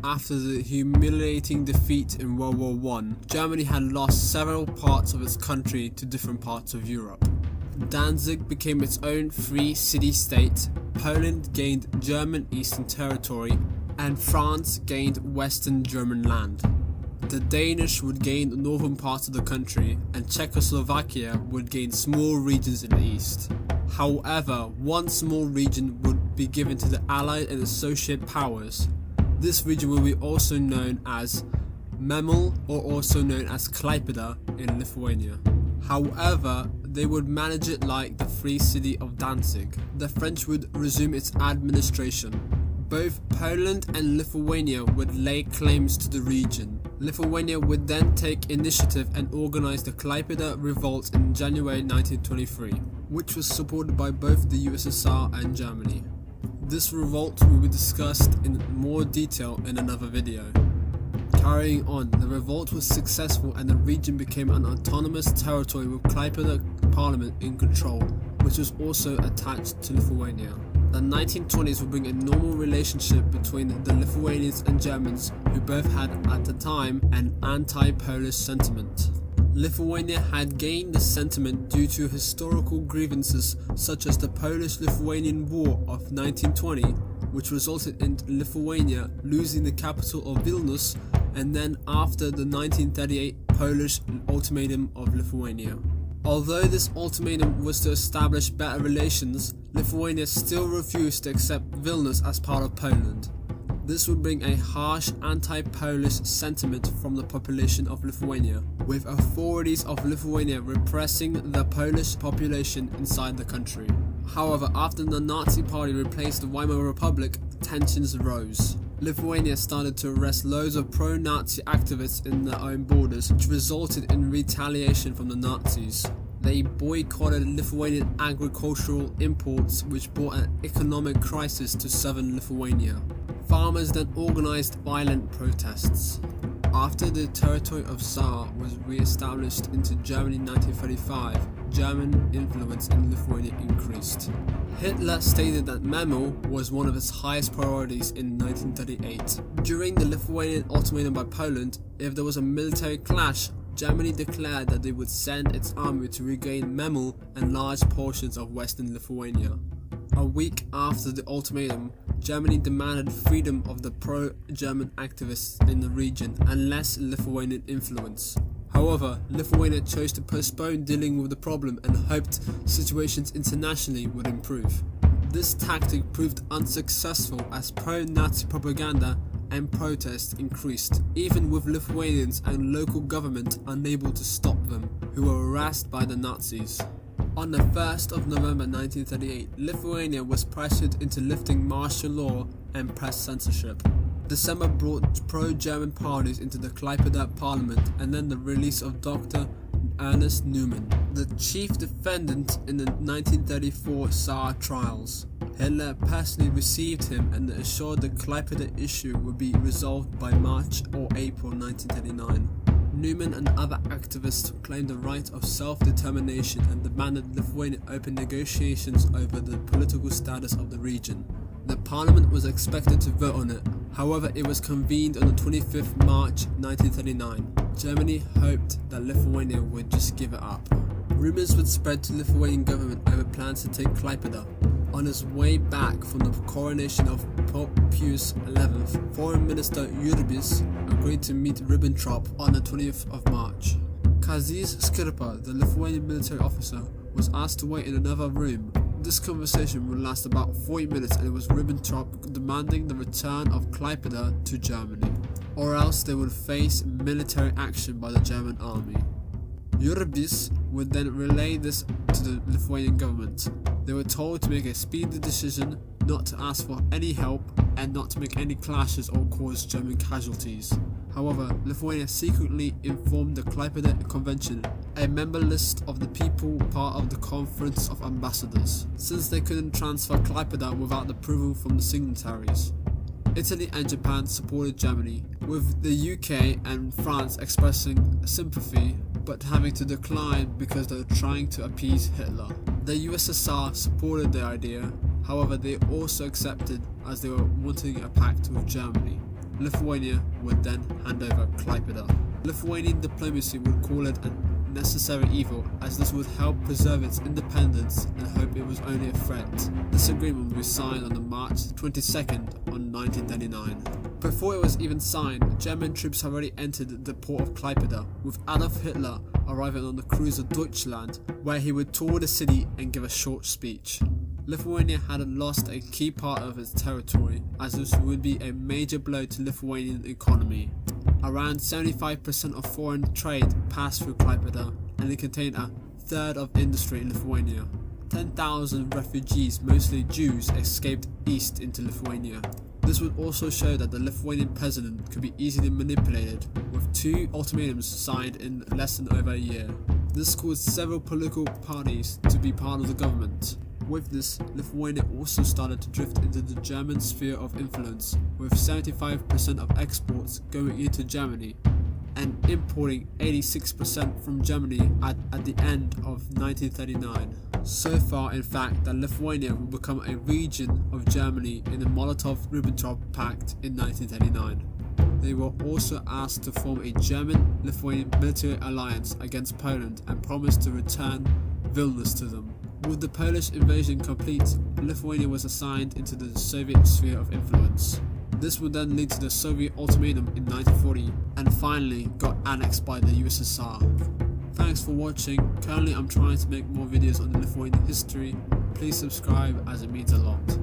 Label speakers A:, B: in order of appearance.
A: After the humiliating defeat in World War I, Germany had lost several parts of its country to different parts of Europe. Danzig became its own free city-state, Poland gained German Eastern Territory, and France gained Western German land. The Danish would gain the northern parts of the country, and Czechoslovakia would gain small regions in the east. However, one small region would be given to the Allied and Associate powers. This region will be also known as Memel, or also known as Klaipėda in Lithuania. However, they would manage it like the free city of Danzig. The French would resume its administration. Both Poland and Lithuania would lay claims to the region. Lithuania would then take initiative and organize the Klaipėda revolt in January 1923, which was supported by both the USSR and Germany. This revolt will be discussed in more detail in another video. Carrying on, the revolt was successful and the region became an autonomous territory with Klaipėda Parliament in control, which was also attached to Lithuania. The 1920s would bring a normal relationship between the Lithuanians and Germans, who both had at the time an anti-Polish sentiment. Lithuania had gained this sentiment due to historical grievances such as the Polish-Lithuanian War of 1920, which resulted in Lithuania losing the capital of Vilnius, and then after the 1938 Polish Ultimatum of Lithuania. Although this ultimatum was to establish better relations, Lithuania still refused to accept Vilnius as part of Poland. This would bring a harsh anti-Polish sentiment from the population of Lithuania, with authorities of Lithuania repressing the Polish population inside the country. However, after the Nazi Party replaced the Weimar Republic, tensions rose. Lithuania started to arrest loads of pro-Nazi activists in their own borders, which resulted in retaliation from the Nazis. They boycotted Lithuanian agricultural imports, which brought an economic crisis to southern Lithuania. Farmers then organized violent protests. After the territory of Saar was re-established into Germany in 1935, German influence in Lithuania increased. Hitler stated that Memel was one of his highest priorities in 1938. During the Lithuanian ultimatum by Poland, if there was a military clash, Germany declared that they would send its army to regain Memel and large portions of western Lithuania. A week after the ultimatum, Germany demanded freedom of the pro-German activists in the region and less Lithuanian influence. However, Lithuania chose to postpone dealing with the problem and hoped situations internationally would improve. This tactic proved unsuccessful as pro-Nazi propaganda and protests increased, even with Lithuanians and local government unable to stop them, who were harassed by the Nazis. On the 1st of November 1938, Lithuania was pressured into lifting martial law and press censorship. December brought pro-German parties into the Klaipėda parliament, and then the release of Dr. Ernest Neumann, the chief defendant in the 1934 Saar trials. Hitler personally received him and assured the Klaipėda issue would be resolved by March or April 1939. Neumann and other activists claimed the right of self-determination and demanded Lithuania open negotiations over the political status of the region. The parliament was expected to vote on it, however it was convened on the 25th March 1939. Germany hoped that Lithuania would just give it up. Rumours would spread to Lithuanian government over plans to take Klaipėda. On his way back from the coronation of Pope Pius XI, Foreign Minister Jurbis agreed to meet Ribbentrop on the 20th of March. Kazys Skirpa, the Lithuanian military officer, was asked to wait in another room. This conversation would last about 40 minutes and it was Ribbentrop demanding the return of Klaipėda to Germany, or else they would face military action by the German army. Jurbis would then relay this to the Lithuanian government. They were told to make a speedy decision, not to ask for any help, and not to make any clashes or cause German casualties. However, Lithuania secretly informed the Klaipėda Convention, a member list of the people part of the Conference of Ambassadors, since they couldn't transfer Klaipėda without approval from the signatories. Italy and Japan supported Germany, with the UK and France expressing sympathy but having to decline because they were trying to appease Hitler. The USSR supported the idea, however they also accepted as they were wanting a pact with Germany. Lithuania would then hand over Klaipėda. Lithuanian diplomacy would call it a necessary evil, as this would help preserve its independence and hope it was only a threat. This agreement was signed on the March 22nd on 1939. Before it was even signed, German troops had already entered the port of Klaipėda, with Adolf Hitler arriving on the cruiser Deutschland, where he would tour the city and give a short speech. Lithuania had lost a key part of its territory, as this would be a major blow to Lithuanian economy. Around 75% of foreign trade passed through Klaipėda, and it contained a third of industry in Lithuania. 10,000 refugees, mostly Jews, escaped east into Lithuania. This would also show that the Lithuanian president could be easily manipulated, with 2 ultimatums signed in less than over a year. This caused several political parties to be part of the government. With this, Lithuania also started to drift into the German sphere of influence, with 75% of exports going into Germany and importing 86% from Germany at the end of 1939. So far, in fact, that Lithuania will become a region of Germany in the Molotov-Ribbentrop Pact in 1939. They were also asked to form a German-Lithuanian military alliance against Poland and promised to return Vilnius to them. With the Polish invasion complete, Lithuania was assigned into the Soviet sphere of influence. This would then lead to the Soviet Ultimatum in 1940 and finally got annexed by the USSR. Thanks for watching. Currently I'm trying to make more videos on the Lithuanian history. Please subscribe as it means a lot.